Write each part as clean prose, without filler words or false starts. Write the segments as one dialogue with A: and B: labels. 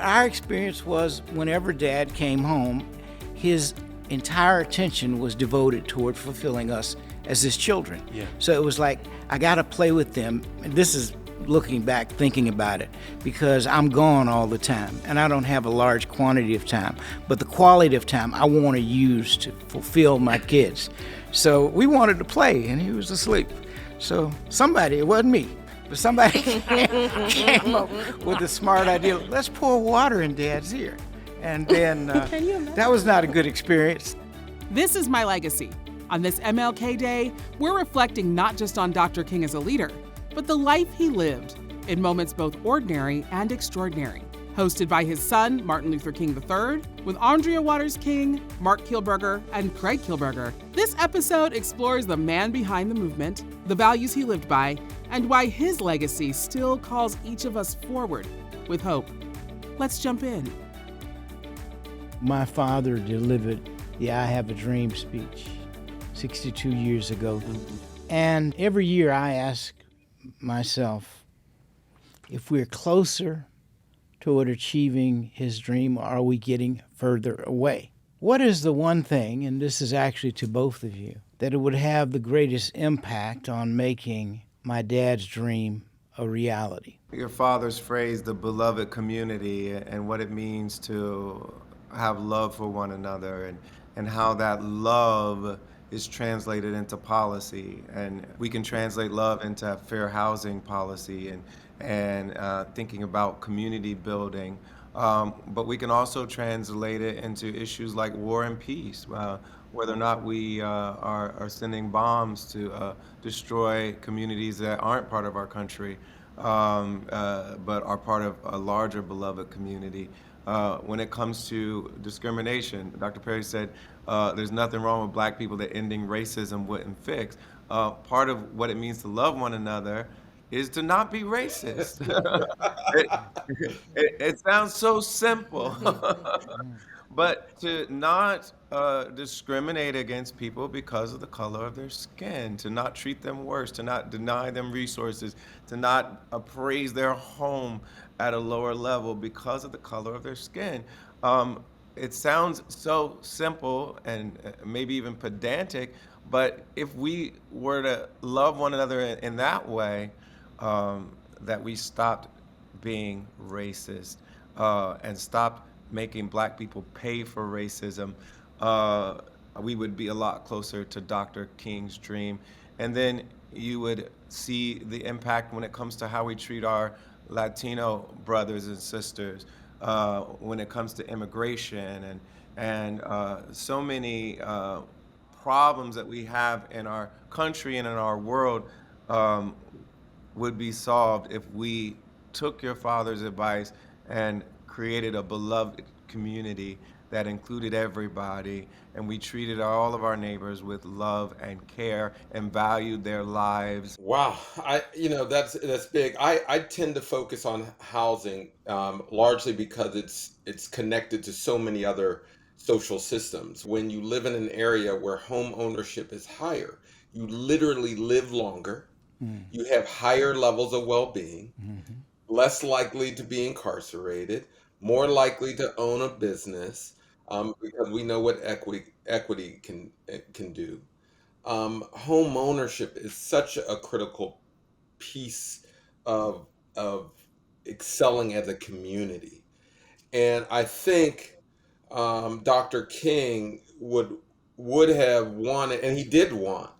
A: Our experience was whenever Dad came home, his entire attention was devoted toward fulfilling us as his children.
B: Yeah.
A: So it was like, I got to play with them. And this is looking back, thinking about it, because I'm gone all the time and I don't have a large quantity of time, but the quality of time I want to use to fulfill my kids. So we wanted to play and he was asleep. So somebody, it wasn't me, but somebody came up with the smart idea, let's pour water in Dad's ear. And then that was not a good experience.
C: This is my legacy. On this MLK Day, we're reflecting not just on Dr. King as a leader, but the life he lived in moments both ordinary and extraordinary. Hosted by his son, Martin Luther King III, with Arndrea Waters King, Marc Kielburger, and Craig Kielburger, this episode explores the man behind the movement, the values he lived by, and why his legacy still calls each of us forward with hope. Let's jump in.
A: My father delivered the I Have a Dream speech 62 years ago. And every year I ask myself, if we're closer toward achieving his dream, or are we getting further away? What is the one thing, and this is actually to both of you, that it would have the greatest impact on making my dad's dream a reality?
D: Your father's phrase, the beloved community, and what it means to have love for one another, and how that love is translated into policy. And we can translate love into fair housing policy and thinking about community building. But we can also translate it into issues like war and peace, whether or not we are sending bombs to destroy communities that aren't part of our country, but are part of a larger beloved community. When it comes to discrimination, Dr. Perry said there's nothing wrong with black people that ending racism wouldn't fix. Part of what it means to love one another is to not be racist. It sounds so simple, but to not discriminate against people because of the color of their skin, to not treat them worse, to not deny them resources, to not appraise their home at a lower level because of the color of their skin. It sounds so simple and maybe even pedantic, but if we were to love one another in that way, that we stopped being racist and stopped making black people pay for racism, we would be a lot closer to Dr. King's dream. And then you would see the impact when it comes to how we treat our Latino brothers and sisters, when it comes to immigration and so many problems that we have in our country and in our world would be solved if we took your father's advice and created a beloved community that included everybody, and we treated all of our neighbors with love and care and valued their lives.
B: Wow, that's big. I tend to focus on housing largely because it's connected to so many other social systems. When you live in an area where home ownership is higher, you literally live longer. You have higher levels of well-being, less likely to be incarcerated, more likely to own a business, because we know what equity can do. Home ownership is such a critical piece of excelling as a community, and I think Dr. King would have wanted, and he did want,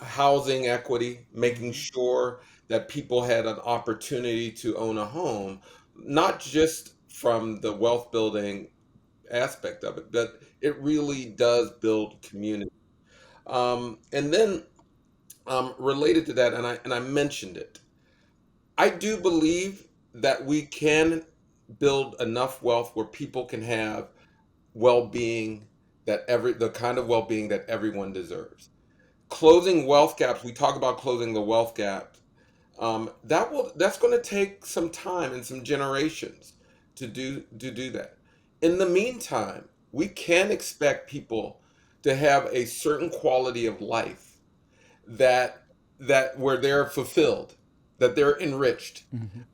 B: housing equity, making sure that people had an opportunity to own a home, not just from the wealth building aspect of it, but it really does build community. And then related to that, and I mentioned it, I do believe that we can build enough wealth where people can have well-being the kind of well-being that everyone deserves. Closing wealth gaps, we talk about closing the wealth gaps. That's going to take some time and some generations to do that. In the meantime, we can expect people to have a certain quality of life that where they're fulfilled that they're enriched,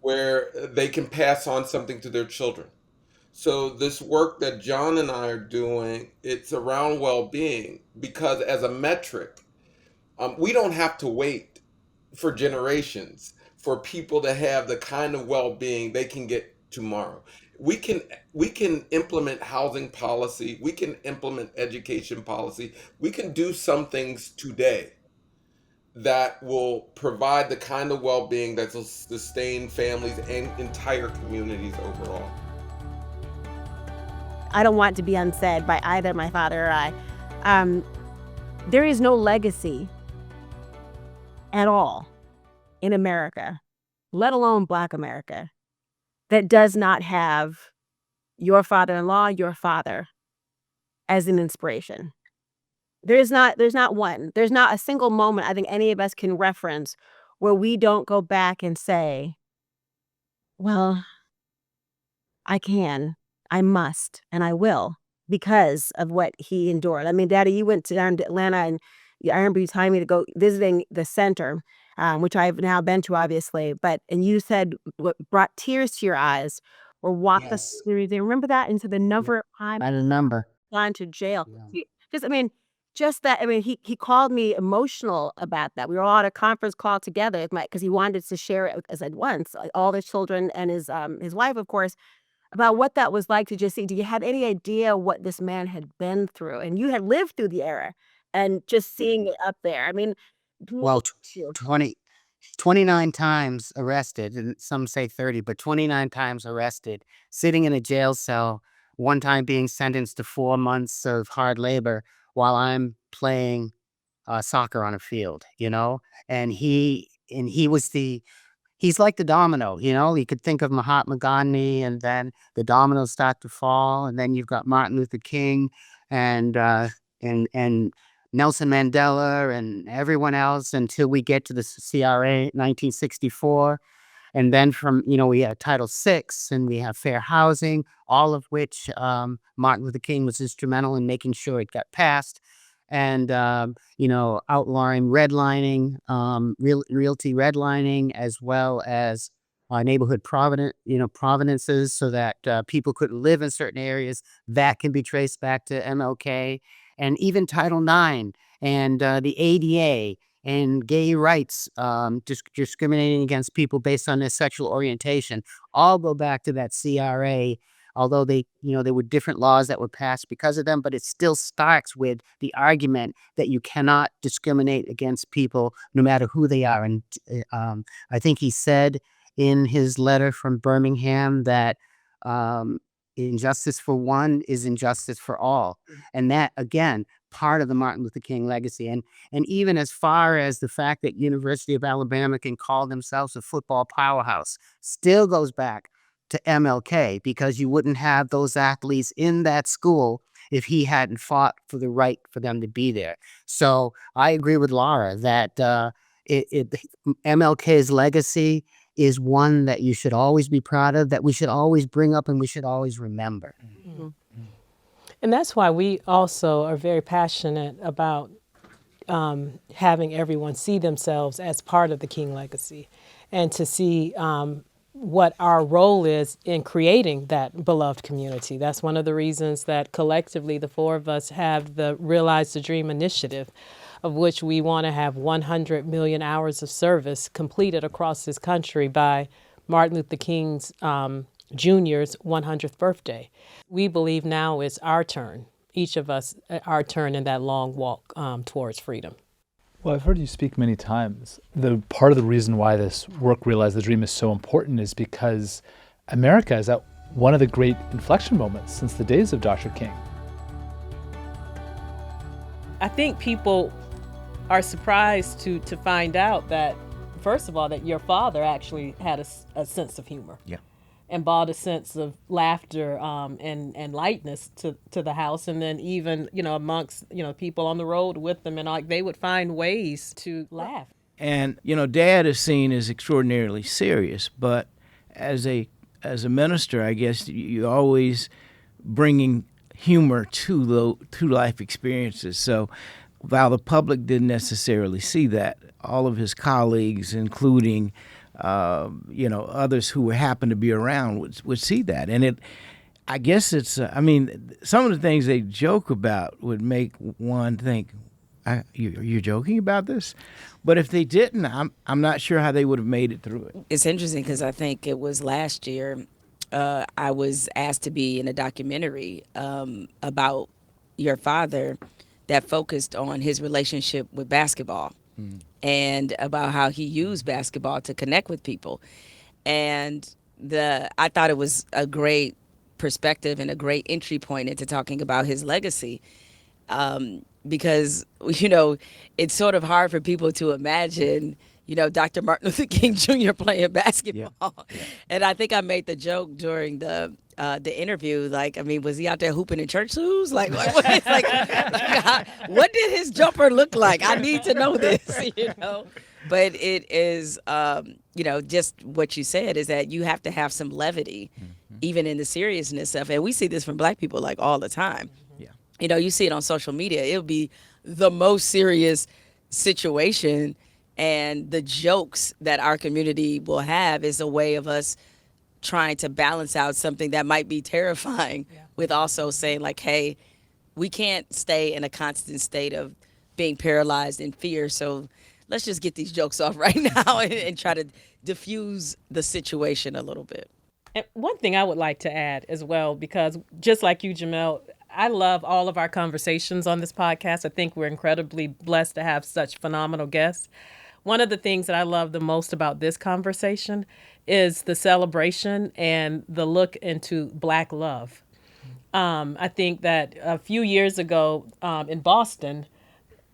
B: where they can pass on something to their children. So this work that John and I are doing, it's around well-being, because as a metric, we don't have to wait for generations for people to have the kind of well-being they can get tomorrow. We can implement housing policy, we can implement education policy, we can do some things today that will provide the kind of well-being that will sustain families and entire communities overall.
E: I don't want to be unsaid by either my father or I. There is no legacy at all in America, let alone Black America, that does not have your father-in-law, your father, as an inspiration. There's not one. There's not a single moment I think any of us can reference where we don't go back and say, well, I can, I must, and I will, because of what he endured. I mean, Daddy, you went to Atlanta, and I remember you telling me to go visiting the center, which I've now been to, obviously. And you said what brought tears to your eyes or walked us through. Do you remember that? Into the number of times
F: By the number.
E: gone to jail.
F: Yeah.
E: Just that. I mean, he called me emotional about that. We were all on a conference call together because he wanted to share it as at once, like, all the children and his wife, of course, about what that was like to just see. Do you have any idea what this man had been through? And you had lived through the era, and just seeing it up there. I mean,
F: Well, 29 times arrested, and some say 30, but 29 times arrested, sitting in a jail cell, one time being sentenced to 4 months of hard labor while I'm playing soccer on a field, and he's like the domino, you could think of Mahatma Gandhi, and then the dominoes start to fall, and then you've got Martin Luther King and Nelson Mandela and everyone else, until we get to the CRA 1964. And then we have Title VI, and we have fair housing, all of which Martin Luther King was instrumental in making sure it got passed. And, outlawing redlining, realty redlining, as well as neighborhood provenances, so that people couldn't live in certain areas. That can be traced back to MLK. And even Title IX and the ADA and gay rights, discriminating against people based on their sexual orientation, all go back to that CRA. Although there were different laws that were passed because of them, but it still starts with the argument that you cannot discriminate against people no matter who they are. And I think he said in his letter from Birmingham that injustice for one is injustice for all. And that, again, part of the Martin Luther King legacy. And even as far as the fact that University of Alabama can call themselves a football powerhouse, still goes back to MLK, because you wouldn't have those athletes in that school if he hadn't fought for the right for them to be there. So I agree with Laura that MLK's legacy is one that you should always be proud of, that we should always bring up, and we should always remember.
G: Mm-hmm. And that's why we also are very passionate about having everyone see themselves as part of the King legacy, and to see what our role is in creating that beloved community. That's one of the reasons that collectively the four of us have the Realize the Dream initiative, of which we want to have 100 million hours of service completed across this country by Martin Luther King's Jr.'s 100th birthday. We believe now is our turn, each of us, our turn in that long walk towards freedom.
H: Well, I've heard you speak many times. The part of the reason why this work, Realize the Dream, is so important is because America is at one of the great inflection moments since the days of Dr. King.
G: I think people are surprised to find out that, first of all, that your father actually had a sense of humor.
F: Yeah.
G: And brought a sense of laughter and lightness to the house, and then even amongst people on the road with them, and like they would find ways to laugh.
A: And Dad is seen as extraordinarily serious, but as a minister, I guess you're always bringing humor to life experiences. So while the public didn't necessarily see that, all of his colleagues, including others who happened to be around would see that. And I guess it's, some of the things they joke about would make one think, you're joking about this? But if they didn't, I'm not sure how they would have made it through it.
I: It's interesting because I think it was last year I was asked to be in a documentary about your father that focused on his relationship with basketball and about how he used basketball to connect with people. And I thought it was a great perspective and a great entry point into talking about his legacy. Because, it's sort of hard for people to imagine, Dr. Martin Luther King Jr. playing basketball. Yeah. And I think I made the joke during the interview, was he out there hooping in church shoes? What did his jumper look like? I need to know this, But it is, just what you said is that you have to have some levity, even in the seriousness of, and we see this from Black people all the time. You see it on social media. It'll be the most serious situation, and the jokes that our community will have is a way of us trying to balance out something that might be terrifying with also saying hey, we can't stay in a constant state of being paralyzed in fear. So let's just get these jokes off right now and try to diffuse the situation a little bit.
G: And one thing I would like to add as well, because just like you, Jemele, I love all of our conversations on this podcast. I think we're incredibly blessed to have such phenomenal guests. One of the things that I love the most about this conversation is the celebration and the look into Black love. I think that a few years ago in Boston,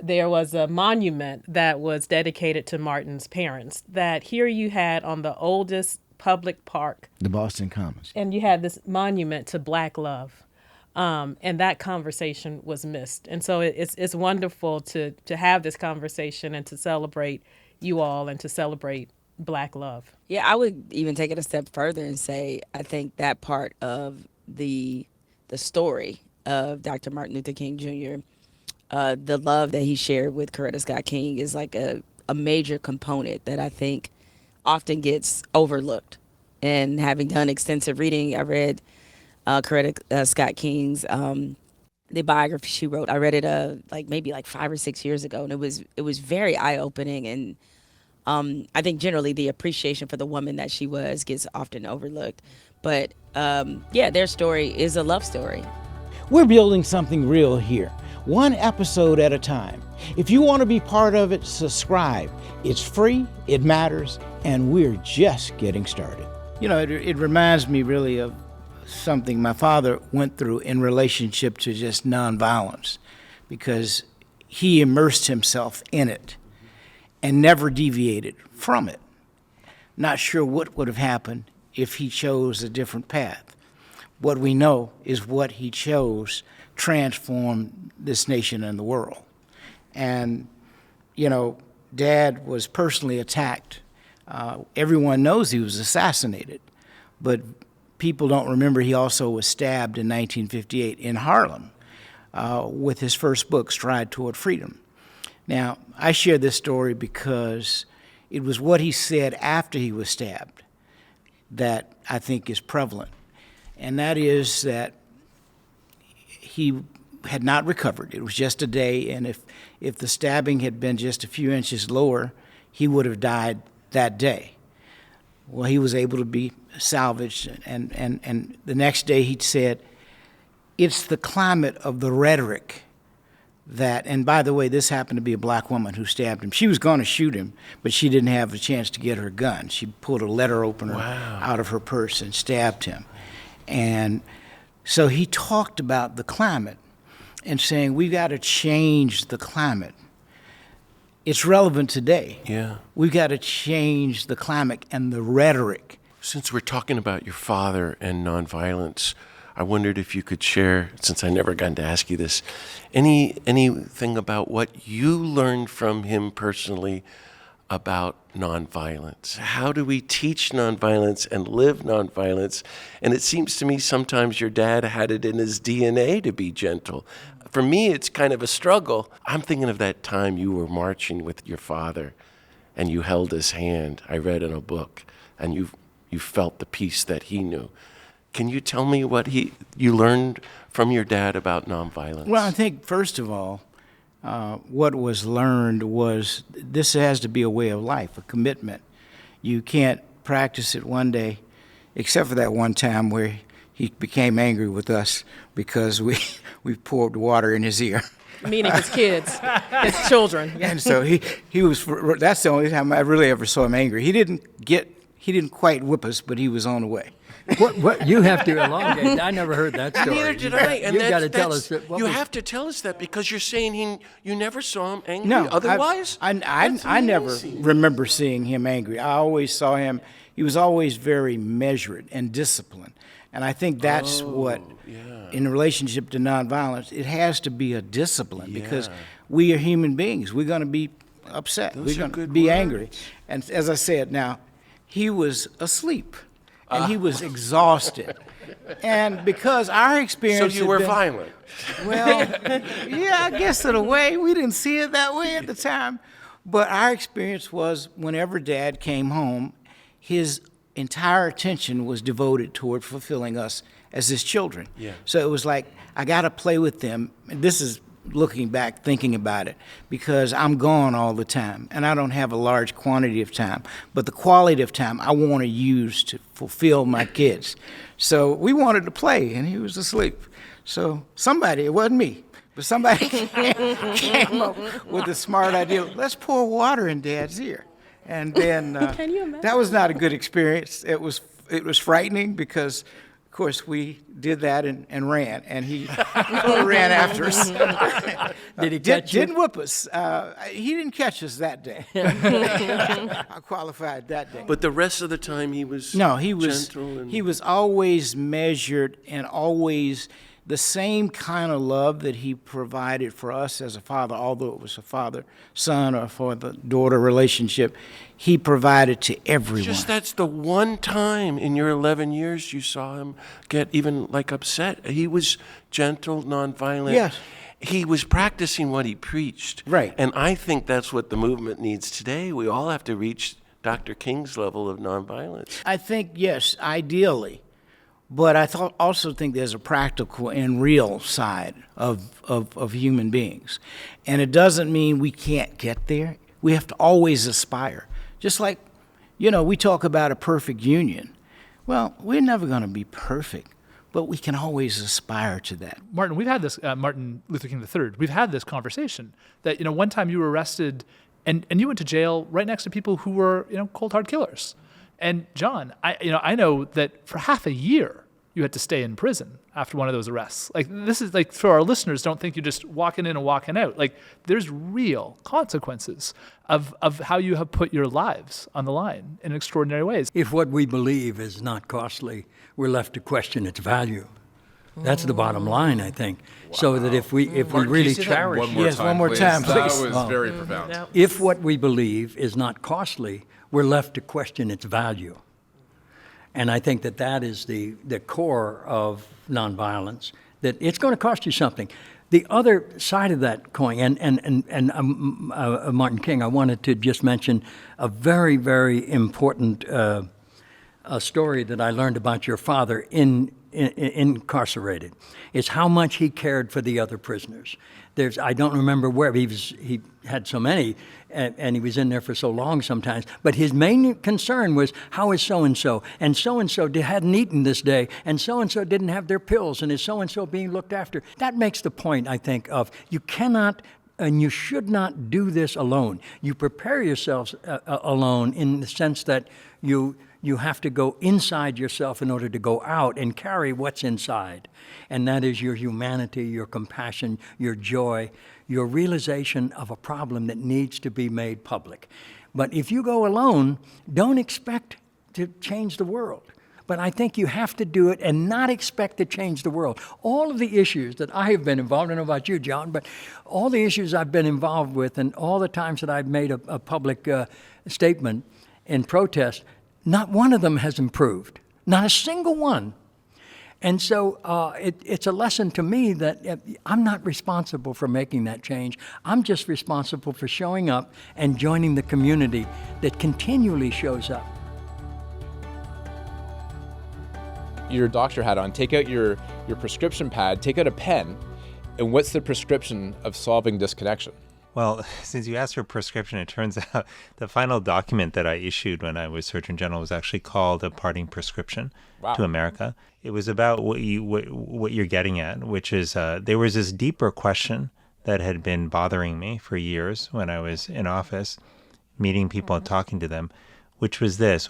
G: there was a monument that was dedicated to Martin's parents, that here you had on the oldest public park,
A: the Boston Commons,
G: and you had this monument to Black love. And that conversation was missed. And so it's wonderful to have this conversation and to celebrate you all and to celebrate Black love.
I: Yeah, I would even take it a step further and say I think that part of the story of Dr. Martin Luther King Jr., the love that he shared with Coretta Scott King is a major component that I think often gets overlooked. And having done extensive reading, I read Coretta Scott King's the biography she wrote. I read it maybe 5 or 6 years ago, and it was very eye-opening. And I think generally the appreciation for the woman that she was gets often overlooked. But their story is a love story.
A: We're building something real here, one episode at a time. If you want to be part of it, subscribe. It's free, it matters, and we're just getting started. It reminds me really of something my father went through in relationship to just nonviolence, because he immersed himself in it and never deviated from it. Not sure what would have happened if he chose a different path. What we know is what he chose transformed this nation and the world. And, Dad was personally attacked. Everyone knows he was assassinated, but people don't remember he also was stabbed in 1958 in Harlem with his first book, Stride Toward Freedom. Now, I share this story because it was what he said after he was stabbed that I think is prevalent. And that is that he had not recovered. It was just a day, and if the stabbing had been just a few inches lower, he would have died that day. Well, he was able to be salvaged, and the next day he said, it's the climate of the rhetoric that, and by the way, this happened to be a Black woman who stabbed him. She was going to shoot him, but she didn't have a chance to get her gun. She pulled a letter opener out of her purse and stabbed him. And so he talked about the climate and saying, we've got to change the climate. It's relevant today.
J: Yeah.
A: We've got to change the climate and the rhetoric.
J: Since we're talking about your father and nonviolence, I wondered if you could share, since I never got to ask you this, anything about what you learned from him personally about nonviolence. How do we teach nonviolence and live nonviolence? And it seems to me sometimes your dad had it in his DNA to be gentle. For me, it's kind of a struggle. I'm thinking of that time you were marching with your father and you held his hand. I read in a book, and you felt the peace that he knew. Can you tell me what you learned from your dad about nonviolence?
A: Well, I think, first of all, what was learned was this has to be a way of life, a commitment. You can't practice it one day, except for that one time where he became angry with us because we poured water in his ear.
G: Meaning his kids, his children.
A: And so he was, that's the only time I really ever saw him angry. He didn't quite whip us, but he was on the way.
K: What you have to elongate. I never heard that story.
J: Neither did I. And
K: you got to tell us.
J: You have to tell us that, because you're saying you never saw him angry.
A: No,
J: Otherwise,
A: I never remember seeing him angry. I always saw him. He was always very measured and disciplined, and I think that's what, in relationship to nonviolence, it has to be a discipline because we are human beings. We're going to be upset. We're going to be angry, and as I said, now he was asleep. And he was exhausted. And because our experience...
J: So you were violent.
A: Well, yeah, I guess in a way. We didn't see it that way at the time. But our experience was whenever Dad came home, his entire attention was devoted toward fulfilling us as his children.
J: Yeah.
A: So it was like, I got to play with them. And this is looking back, thinking about it, because I'm gone all the time, and I don't have a large quantity of time. But the quality of time I want to use to fulfill my kids. So we wanted to play, and he was asleep. So somebody, it wasn't me, but somebody came up with a smart idea. Let's pour water in Dad's ear. And then
G: Can you imagine?
A: that was not a good experience. It was frightening because, of course, we did that and ran, and he ran after us.
K: Did he catch you?
A: Didn't whip us. He didn't catch us that day. I qualified that day.
J: But the rest of the time he was gentle.
A: He was always measured and always the same kind of love that he provided for us as a father, although it was a father-son or for the daughter relationship, he provided to everyone.
J: Just that's the one time in your 11 years you saw him get even like upset. He was gentle, nonviolent.
A: Yes.
J: He was practicing what he preached.
A: Right.
J: And I think that's what the movement needs today. We all have to reach Dr. King's level of nonviolence.
A: I think, yes, ideally. But I also think there's a practical and real side of human beings. And it doesn't mean we can't get there. We have to always aspire. Just like, we talk about a perfect union. Well, we're never going to be perfect, but we can always aspire to that.
H: Martin, we've had this, Martin Luther King III, we've had this conversation that, one time you were arrested and you went to jail right next to people who were, cold hard killers. And John, I know that for half a year you had to stay in prison after one of those arrests. Like, this is like, for our listeners, don't think you're just walking in and walking out. Like, there's real consequences of how you have put your lives on the line in extraordinary ways.
K: If what we believe is not costly, we're left to question its value. That's the bottom line, I think. Wow. So that if we really cherish...
A: One more time,
L: That
A: please.
L: was very profound.
K: If what we believe is not costly, we're left to question its value. And I think that is the core of nonviolence, that it's going to cost you something. The other side of that coin, and Martin King, I wanted to just mention a very, very important story that I learned about your father incarcerated. It's how much he cared for the other prisoners. I don't remember where, he had so many, and he was in there for so long sometimes, but his main concern was, how is so-and-so? And so-and-so hadn't eaten this day, and so-and-so didn't have their pills, and is so-and-so being looked after? That makes the point, I think, of you cannot and you should not do this alone. You prepare yourselves alone in the sense that you have to go inside yourself in order to go out and carry what's inside. And that is your humanity, your compassion, your joy, your realization of a problem that needs to be made public. But if you go alone, don't expect to change the world. But I think you have to do it and not expect to change the world. All of the issues that I have been involved in, I don't know about you, John, but all the issues I've been involved with and all the times that I've made a public statement in protest, not one of them has improved. Not a single one. And so it's a lesson to me that I'm not responsible for making that change. I'm just responsible for showing up and joining the community that continually shows up.
L: Your doctor hat on, take out your prescription pad, take out a pen, and what's the prescription of solving disconnection?
M: Well, since you asked for prescription, it turns out the final document that I issued when I was Surgeon General was actually called a parting prescription to America. It was about what you're getting at, which is there was this deeper question that had been bothering me for years when I was in office, meeting people and talking to them, which was this.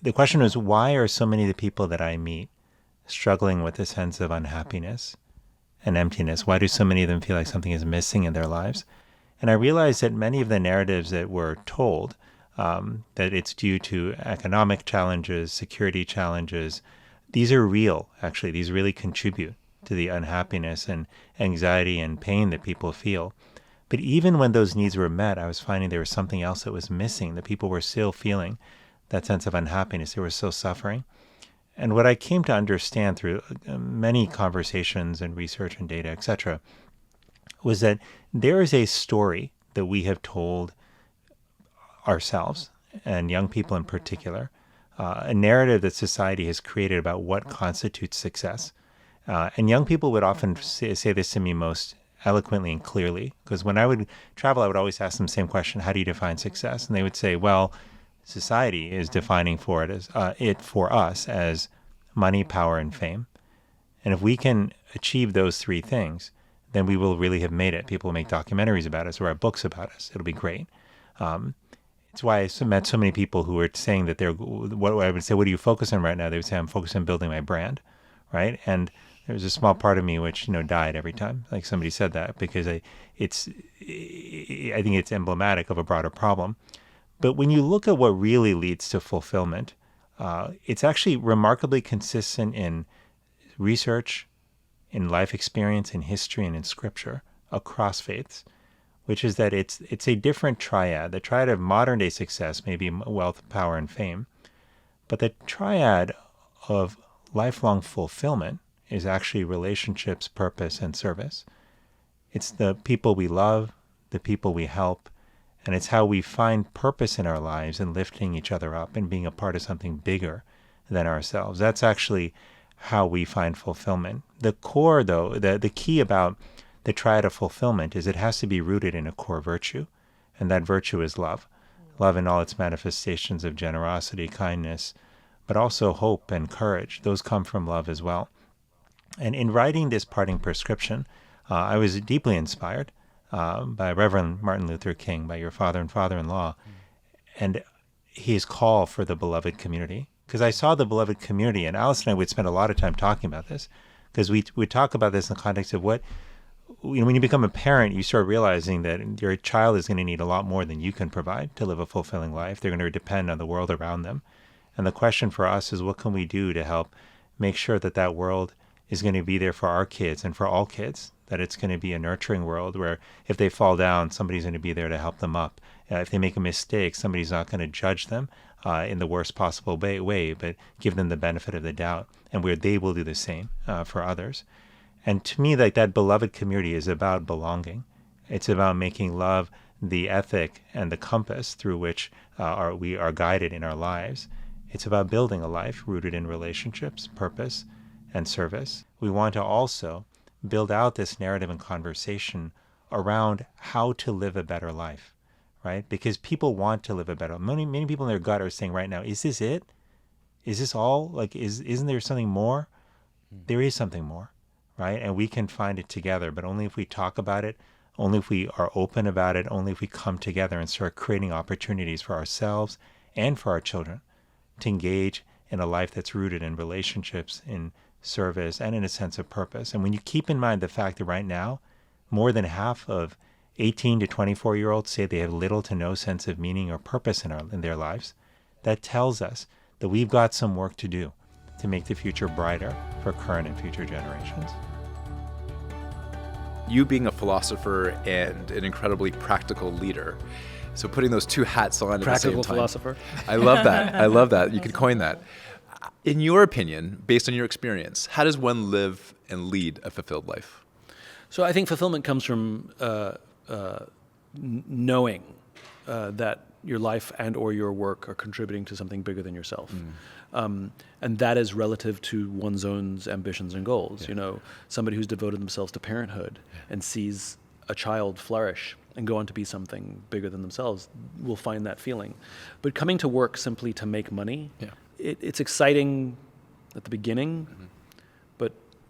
M: The question was, why are so many of the people that I meet struggling with a sense of unhappiness and emptiness? Why do so many of them feel like something is missing in their lives? And I realized that many of the narratives that were told, that it's due to economic challenges, security challenges, these are real, actually. These really contribute to the unhappiness and anxiety and pain that people feel. But even when those needs were met, I was finding there was something else that was missing, that people were still feeling that sense of unhappiness. They were still suffering. And what I came to understand through many conversations and research and data, etc., was that there is a story that we have told ourselves, and young people in particular, a narrative that society has created about what constitutes success. And young people would often say this to me most eloquently and clearly, because when I would travel, I would always ask them the same question: how do you define success? And they would say, well, society is defining for us as money, power, and fame. And if we can achieve those three things, then we will really have made it. People will make documentaries about us or write books about us. It'll be great. It's why I met so many people who were saying that what I would say, what do you focus on right now? They would say, I'm focused on building my brand, right? And there was a small part of me which, died every time, like somebody said that, because I think it's emblematic of a broader problem. But when you look at what really leads to fulfillment, it's actually remarkably consistent in research, in life experience, in history, and in scripture across faiths, which is that it's a different triad. The triad of modern day success may be wealth, power, and fame, but the triad of lifelong fulfillment is actually relationships, purpose, and service. It's the people we love, the people we help, and it's how we find purpose in our lives and lifting each other up and being a part of something bigger than ourselves. That's actually how we find fulfillment. The core, though, the key about the triad of fulfillment is it has to be rooted in a core virtue, and that virtue is love. Love in all its manifestations of generosity, kindness, but also hope and courage. Those come from love as well. And in writing this parting prescription, I was deeply inspired by Reverend Martin Luther King, by your father and father-in-law, and his call for the beloved community. Because I saw the beloved community, and Alice and I would spend a lot of time talking about this, because we talk about this in the context of when you become a parent, you start realizing that your child is going to need a lot more than you can provide to live a fulfilling life. They're going to depend on the world around them. And the question for us is, what can we do to help make sure that that world is going to be there for our kids and for all kids, that it's going to be a nurturing world where if they fall down, somebody's going to be there to help them up. If they make a mistake, somebody's not going to judge them in the worst possible way, but give them the benefit of the doubt, and where they will do the same for others. And to me, like, that beloved community is about belonging. It's about making love the ethic and the compass through which we are guided in our lives. It's about building a life rooted in relationships, purpose, and service. We want to also build out this narrative and conversation around how to live a better life, right? Because people want to live a better life. Many people in their gut are saying right now, is this it? Is this all? Like, isn't there something more? There is something more, right? And we can find it together, but only if we talk about it, only if we are open about it, only if we come together and start creating opportunities for ourselves and for our children to engage in a life that's rooted in relationships, in service, and in a sense of purpose. And when you keep in mind the fact that right now, more than half of 18 to 24-year-olds say they have little to no sense of meaning or purpose in their lives, that tells us that we've got some work to do to make the future brighter for current and future generations.
L: You being a philosopher and an incredibly practical leader, so putting those two hats on at the same time.
N: Practical philosopher.
L: I love that. I love that. You could coin that. In your opinion, based on your experience, how does one live and lead a fulfilled life?
N: So I think fulfillment comes from knowing that your life and or your work are contributing to something bigger than yourself. And that is relative to one's own ambitions and goals.
L: Yeah.
N: You know, somebody who's devoted themselves to parenthood and sees a child flourish and go on to be something bigger than themselves will find that feeling. But coming to work simply to make money, it's exciting at the beginning,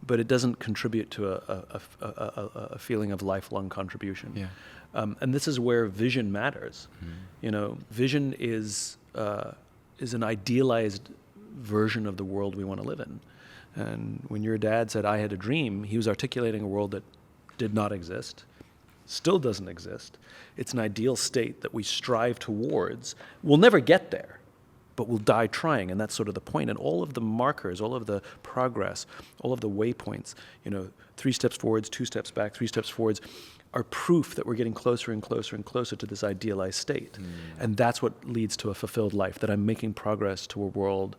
N: but it doesn't contribute to a feeling of lifelong contribution.
L: Yeah.
N: And this is where vision matters. You know, vision is an idealized version of the world we want to live in. And when your dad said, I had a dream, he was articulating a world that did not exist, still doesn't exist. It's an ideal state that we strive towards. We'll never get there, but we'll die trying, and that's sort of the point. And all of the markers, all of the progress, all of the waypoints, you know, 3 steps forwards, 2 steps back, 3 steps forwards, are proof that we're getting closer and closer and closer to this idealized state. And that's what leads to a fulfilled life, that I'm making progress to a world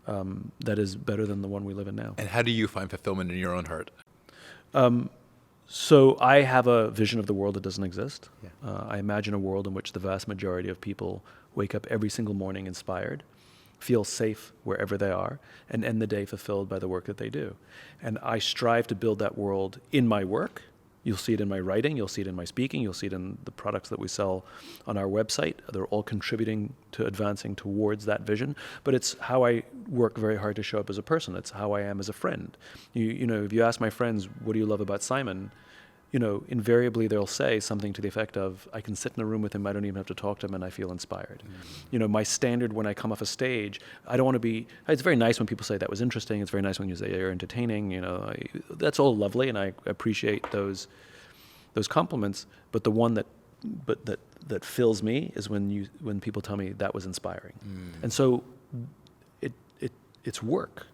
N: that is better than the one we live in now.
L: And how do you find fulfillment in your own heart?
N: So I have a vision of the world that doesn't exist. I imagine a world in which the vast majority of people wake up every single morning inspired, feel safe wherever they are, and end the day fulfilled by the work that they do. And I strive to build that world in my work. You'll see it in my writing, you'll see it in my speaking, you'll see it in the products that we sell on our website. They're all contributing to advancing towards that vision. But it's how I work very hard to show up as a person. It's how I am as a friend. You know, if you ask my friends, what do you love about Simon? You know, invariably they'll say something to the effect of, I can sit in a room with him, I don't even have to talk to him, and I feel inspired. You know, my standard when I come off a stage, I don't want to be, it's very nice when people say that was interesting, it's very nice when you say you're entertaining, you know, that's all lovely, and I appreciate those compliments, but the one that fills me is when people tell me that was inspiring. And so it's work,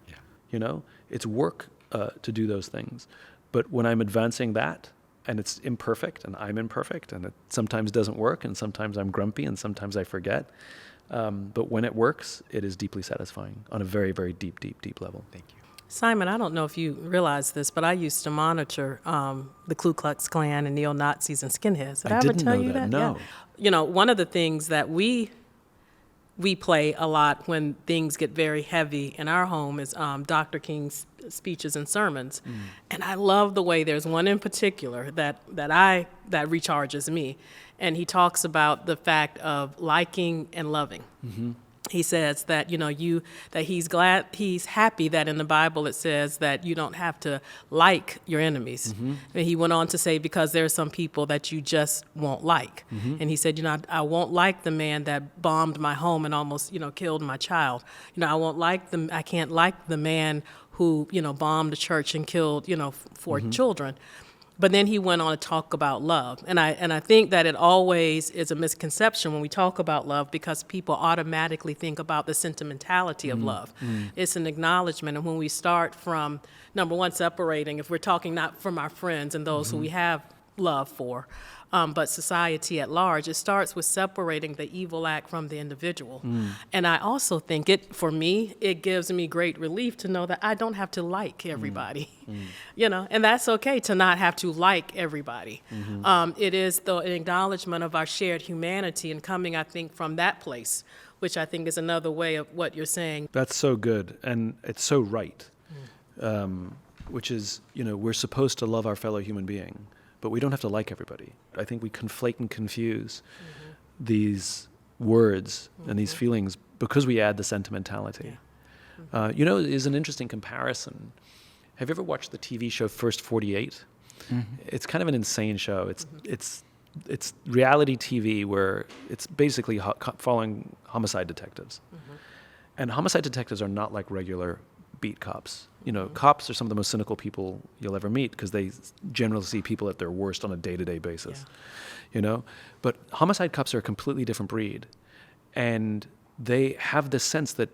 N: you know, it's work to do those things. But when I'm advancing that, and it's imperfect, and I'm imperfect, and it sometimes doesn't work, and sometimes I'm grumpy, and sometimes I forget. But when it works, it is deeply satisfying on a very, very deep, deep, deep level.
L: Thank you.
G: Simon, I don't know if you realize this, but I used to monitor the Ku Klux Klan and neo-Nazis and skinheads. Did I ever tell you that?
N: No.
G: Yeah. You know, one of the things that we play a lot when things get very heavy in our home is Dr. King's speeches and sermons. And I love the way there's one in particular that recharges me. And he talks about the fact of liking and loving. He says that, you know, that he's happy that in the Bible it says that you don't have to like your enemies. And he went on to say, because there are some people that you just won't like. And he said, you know, I won't like the man that bombed my home and almost, you know, killed my child. You know, I can't like the man who, you know, bombed the church and killed, you know, 4 children. But then he went on to talk about love. And I think that it always is a misconception when we talk about love, because people automatically think about the sentimentality of love. It's an acknowledgement. And when we start from, number one, separating, if we're talking not from our friends and those who we have love for, but society at large, it starts with separating the evil act from the individual. And I also think for me, it gives me great relief to know that I don't have to like everybody, you know, and that's okay to not have to like everybody. It is an acknowledgement of our shared humanity and coming, I think, from that place, which I think is another way of what you're saying.
N: That's so good, and it's so right, which is, you know, we're supposed to love our fellow human being, but we don't have to like everybody. I think we conflate and confuse these words and these feelings because we add the sentimentality. You know, is an interesting comparison. Have you ever watched the TV show First 48? It's kind of an insane show. It's reality TV where it's basically following homicide detectives. And homicide detectives are not like regular beat cops. You know, cops are some of the most cynical people you'll ever meet because they generally see people at their worst on a day-to-day basis, you know? But homicide cops are a completely different breed. And they have this sense that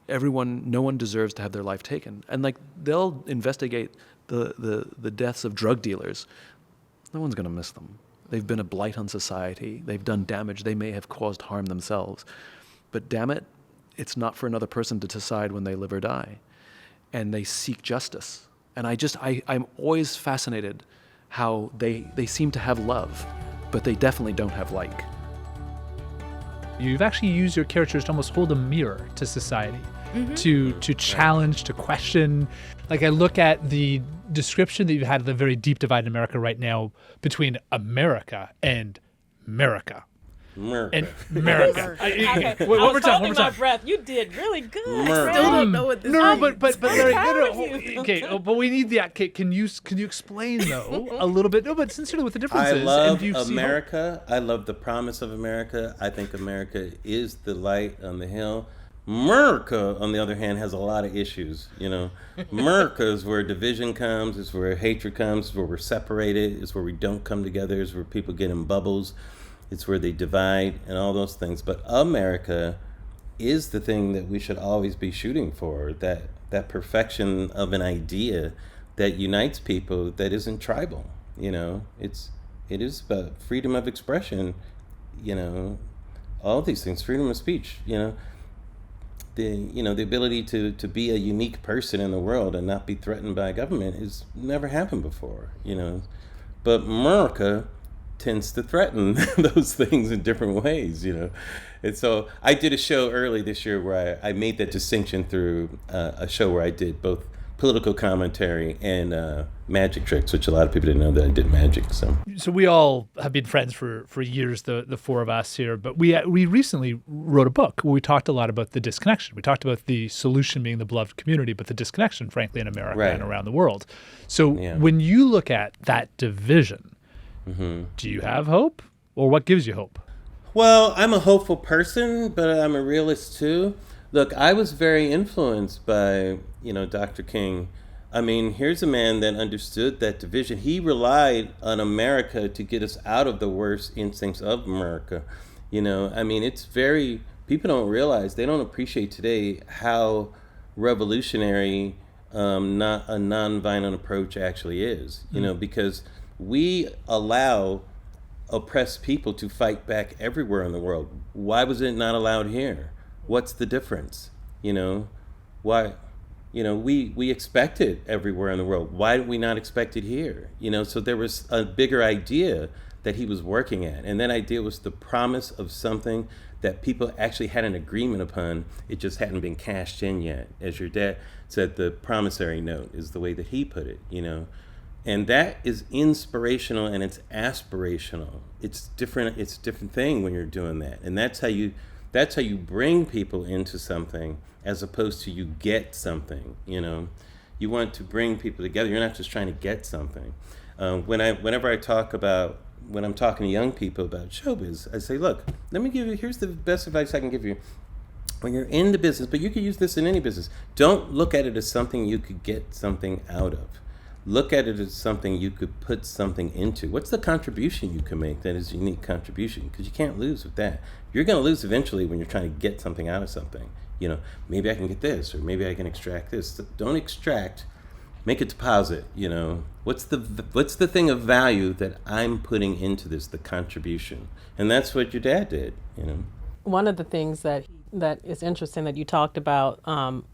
N: no one deserves to have their life taken. And like, they'll investigate the deaths of drug dealers. No one's gonna miss them. They've been a blight on society. They've done damage. They may have caused harm themselves. But damn it, it's not for another person to decide when they live or die. And they seek justice. And I'm always fascinated how they seem to have love, but they definitely don't have like.
H: You've actually used your characters to almost hold a mirror to society, to challenge, to question. Like, I look at the description that you've had of the very deep divide in America right now between America and America. And America.
G: One more time. My breath. You did really good.
H: I still don't know what this means. But Larry, okay. But we need the. Okay, can you explain though a little bit? No, but sincerely, what the difference is.
O: I love America. I love the promise of America. I think America is the light on the hill. America, on the other hand, has a lot of issues. America is where division comes. It's where hatred comes. It's where we're separated. It's where we don't come together. It's where people get in bubbles. It's where they divide and all those things. But America is the thing that we should always be shooting for, that perfection of an idea that unites people, that isn't tribal. It is about freedom of expression, all these things, freedom of speech, the ability to be a unique person in the world and not be threatened by government has never happened before, But America tends to threaten those things in different ways, And so I did a show early this year where I made that distinction through a show where I did both political commentary and magic tricks, which a lot of people didn't know that I did magic. So
H: we all have been friends for years, the four of us here, but we recently wrote a book where we talked a lot about the disconnection. We talked about the solution being the beloved community, but the disconnection, frankly, in America and around the world. So when you look at that division, do you have hope, or what gives you hope?
O: Well, I'm a hopeful person, but I'm a realist too. Look, I was very influenced by, Dr. King. I mean, here's a man that understood that division. He relied on America to get us out of the worst instincts of America. It's people don't realize, they don't appreciate today how revolutionary not a nonviolent approach actually is, because we allow oppressed people to fight back everywhere in the world. Why was it not allowed here? What's the difference? Why? We expect it everywhere in the world. Why did we not expect it here? So there was a bigger idea that he was working at. And that idea was the promise of something that people actually had an agreement upon. It just hadn't been cashed in yet. As your dad said, the promissory note is the way that he put it, And that is inspirational and it's aspirational. It's different. It's a different thing when you're doing that. And that's how you bring people into something, as opposed to you get something. You want to bring people together. You're not just trying to get something. Whenever when I'm talking to young people about showbiz, I say, look, here's the best advice I can give you. When you're in the business, but you could use this in any business, don't look at it as something you could get something out of. Look at it as something you could put something into. What's the contribution you can make that is a unique contribution? Because you can't lose with that. You're going to lose eventually when you're trying to get something out of something. Maybe I can get this, or maybe I can extract this. Don't extract. Make a deposit. What's the thing of value that I'm putting into this? The contribution, and that's what your dad did.
G: One of the things that is interesting that you talked about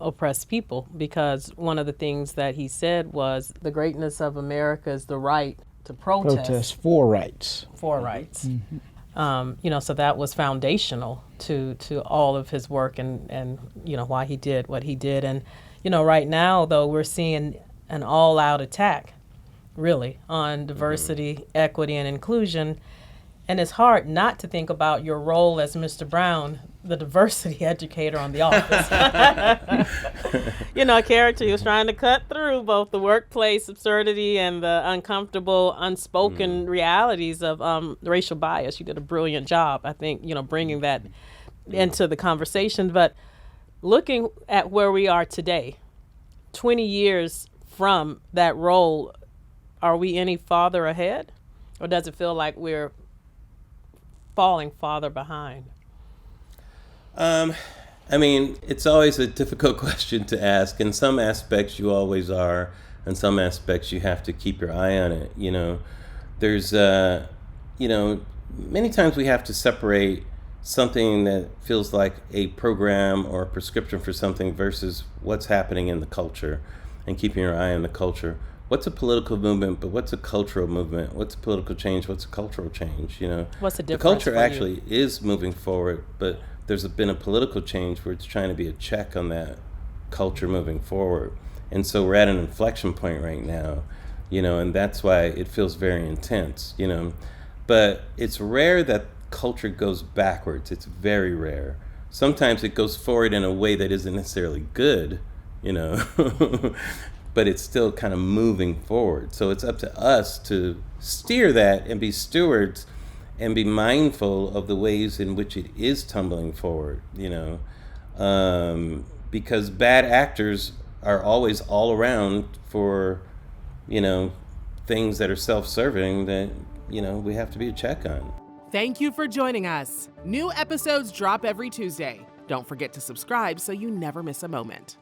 G: oppressed people, because one of the things that he said was the greatness of America is the right to protest
A: for rights.
G: For rights. So that was foundational to all of his work and why he did what he did. And right now though, we're seeing an all-out attack really on diversity, equity, and inclusion. And it's hard not to think about your role as Mr. Brown, the diversity educator on The Office. A character who was trying to cut through both the workplace absurdity and the uncomfortable, unspoken realities of racial bias. You did a brilliant job, I think, bringing that into the conversation. But looking at where we are today, 20 years from that role, are we any farther ahead? Or does it feel like we're falling farther behind?
O: It's always a difficult question to ask. In some aspects, you always are. In some aspects, you have to keep your eye on it. There's, many times we have to separate something that feels like a program or a prescription for something versus what's happening in the culture and keeping your eye on the culture. What's a political movement, but what's a cultural movement? What's a political change? What's a cultural change? You know,
G: what's the difference?
O: The culture
G: for you?
O: actually is moving forward, but there's been a political change where it's trying to be a check on that culture moving forward. And so we're at an inflection point right now, you know, and that's why it feels very intense, you know. But it's rare that culture goes backwards. It's very rare. Sometimes it goes forward in a way that isn't necessarily good, you know, but it's still kind of moving forward. So it's up to us to steer that and be stewards and be mindful of the ways in which it is tumbling forward, you know, because bad actors are always all around for, you know, things that are self-serving that, you know, we have to be a check on.
C: Thank you for joining us. New episodes drop every Tuesday. Don't forget to subscribe so you never miss a moment.